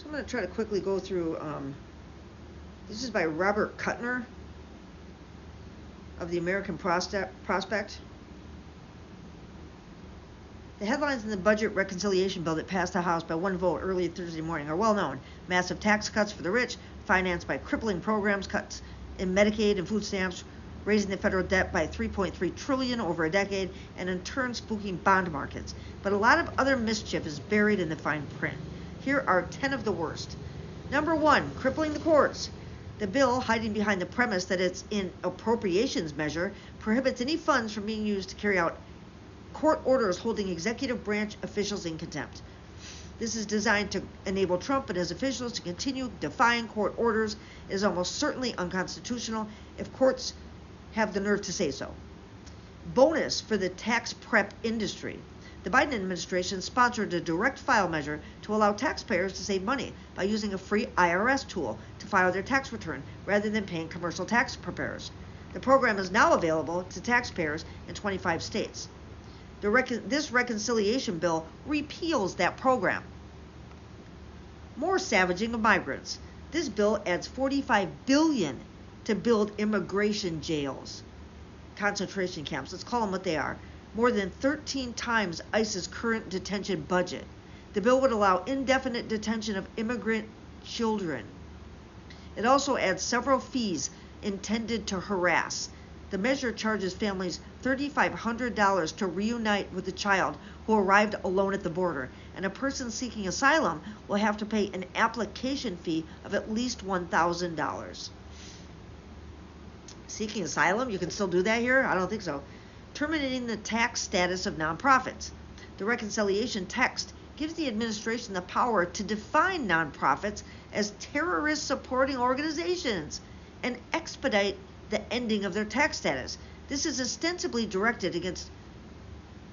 So I'm going to try to quickly go through, this is by Robert Kuttner of the American Prospect. The headlines in the budget reconciliation bill that passed the House by one vote early Thursday morning are well known. Massive tax cuts for the rich, financed by crippling programs, cuts in Medicaid and food stamps, raising the federal debt by $3.3 trillion over a decade, and in turn spooking bond markets. But a lot of other mischief is buried in the fine print. Here are 10 of the worst. Number 1, crippling the courts. The bill, hiding behind the premise that it's an appropriations measure, prohibits any funds from being used to carry out court orders holding executive branch officials in contempt. This is designed to enable Trump and his officials to continue defying court orders. It is almost certainly unconstitutional if courts have the nerve to say so. Bonus for the tax prep industry. The Biden administration sponsored a direct file measure to allow taxpayers to save money by using a free IRS tool to file their tax return rather than paying commercial tax preparers. The program is now available to taxpayers in 25 states. This reconciliation bill repeals that program. More savaging of migrants. This bill adds $45 billion to build immigration jails, concentration camps. Let's call them what they are. More than 13 times ICE's current detention budget. The bill would allow indefinite detention of immigrant children. It also adds several fees intended to harass. The measure charges families $3,500 to reunite with a child who arrived alone at the border, and a person seeking asylum will have to pay an application fee of at least $1,000. Seeking asylum? You can still do that here? I don't think so. Terminating the tax status of nonprofits. The reconciliation text gives the administration the power to define nonprofits as terrorist supporting organizations and expedite the ending of their tax status. This is ostensibly directed against,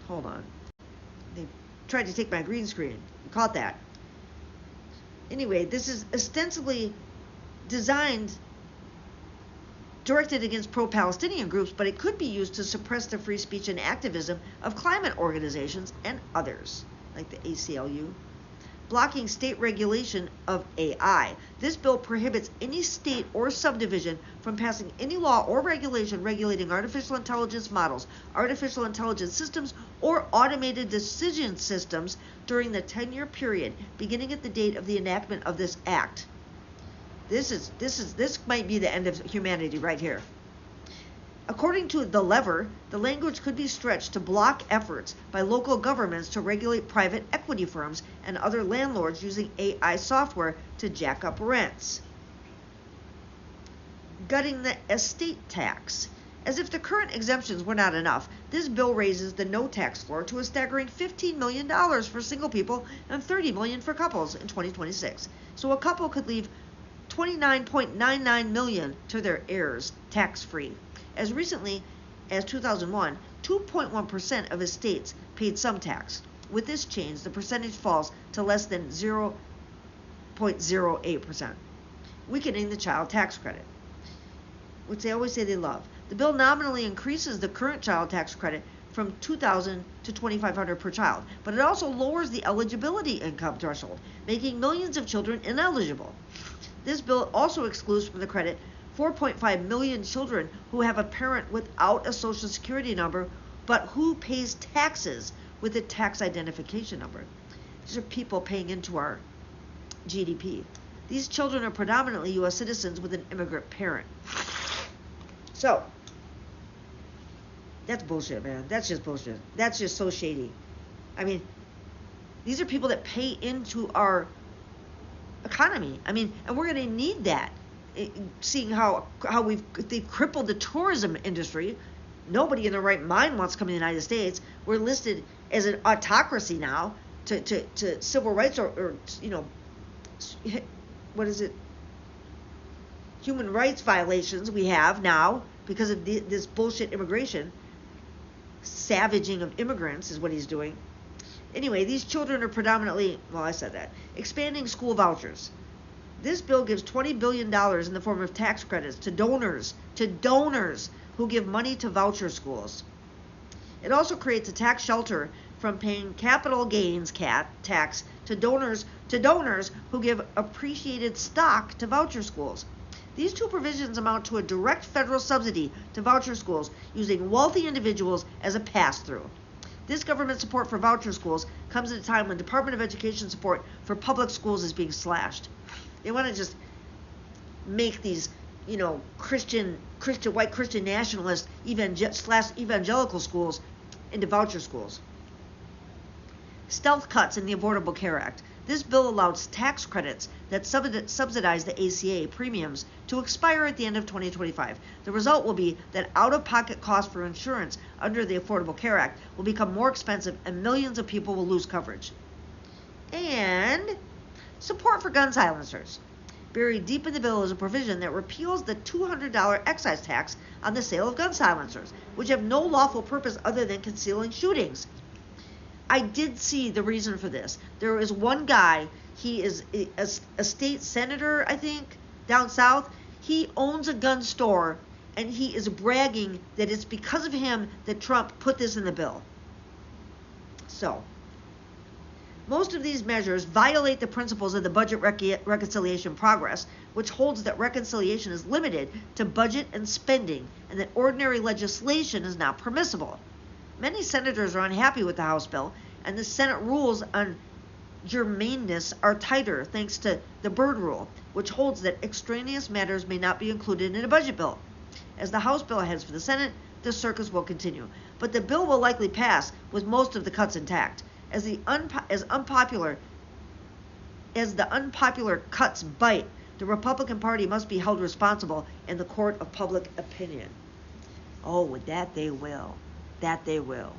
hold on, they tried to take my green screen. You caught that. Anyway, this is ostensibly directed against pro-Palestinian groups, but it could be used to suppress the free speech and activism of climate organizations and others, like the ACLU. Blocking state regulation of AI. This bill prohibits any state or subdivision from passing any law or regulation regulating artificial intelligence models, artificial intelligence systems, or automated decision systems during the 10-year period beginning at the date of the enactment of this act. This might be the end of humanity right here. According to The Lever, the language could be stretched to block efforts by local governments to regulate private equity firms and other landlords using AI software to jack up rents. Gutting the estate tax. As if the current exemptions were not enough, this bill raises the no tax floor to a staggering $15 million for single people and $30 million for couples in 2026. So a couple could leave $29.99 million to their heirs tax-free. As recently as 2001, 2.1% of estates paid some tax. With this change, the percentage falls to less than 0.08%, weakening the child tax credit, which they always say they love. The bill nominally increases the current child tax credit from $2,000 to $2,500 per child, but it also lowers the eligibility income threshold, making millions of children ineligible. This bill also excludes from the credit 4.5 million children who have a parent without a social security number, but who pays taxes with a tax identification number. These are people paying into our GDP. These children are predominantly U.S. citizens with an immigrant parent. So, that's bullshit, man. That's just bullshit. That's just so shady. I mean, these are people that pay into our economy. I mean, and we're going to need that. Seeing how they've crippled the tourism industry. Nobody in their right mind wants to come to the United States. We're listed as an autocracy now to civil rights or what is it? Human rights violations we have now because of this bullshit immigration. Savaging of immigrants is what he's doing. Anyway, these children are predominantly, well, I said that. Expanding school vouchers. This bill gives $20 billion in the form of tax credits to donors who give money to voucher schools. It also creates a tax shelter from paying capital gains tax to donors who give appreciated stock to voucher schools. These two provisions amount to a direct federal subsidy to voucher schools using wealthy individuals as a pass-through. This government support for voucher schools comes at a time when Department of Education support for public schools is being slashed. They want to just make these, white Christian nationalist evangelical schools into voucher schools. Stealth cuts in the Affordable Care Act. This bill allows tax credits that subsidize the ACA premiums to expire at the end of 2025. The result will be that out-of-pocket costs for insurance under the Affordable Care Act will become more expensive and millions of people will lose coverage. And support for gun silencers. Buried deep in the bill is a provision that repeals the $200 excise tax on the sale of gun silencers, which have no lawful purpose other than concealing shootings. I did see the reason for this. There is one guy, he is a state senator, I think, down south. He owns a gun store, and he is bragging that it's because of him that Trump put this in the bill. So, most of these measures violate the principles of the budget reconciliation progress, which holds that reconciliation is limited to budget and spending, and that ordinary legislation is not permissible. Many senators are unhappy with the House bill, and the Senate rules on germaneness are tighter thanks to the Byrd Rule, which holds that extraneous matters may not be included in a budget bill. As the House bill heads for the Senate, the circus will continue, but the bill will likely pass with most of the cuts intact. As the unpopular cuts bite, the Republican Party must be held responsible in the court of public opinion. Oh, that they will. That they will.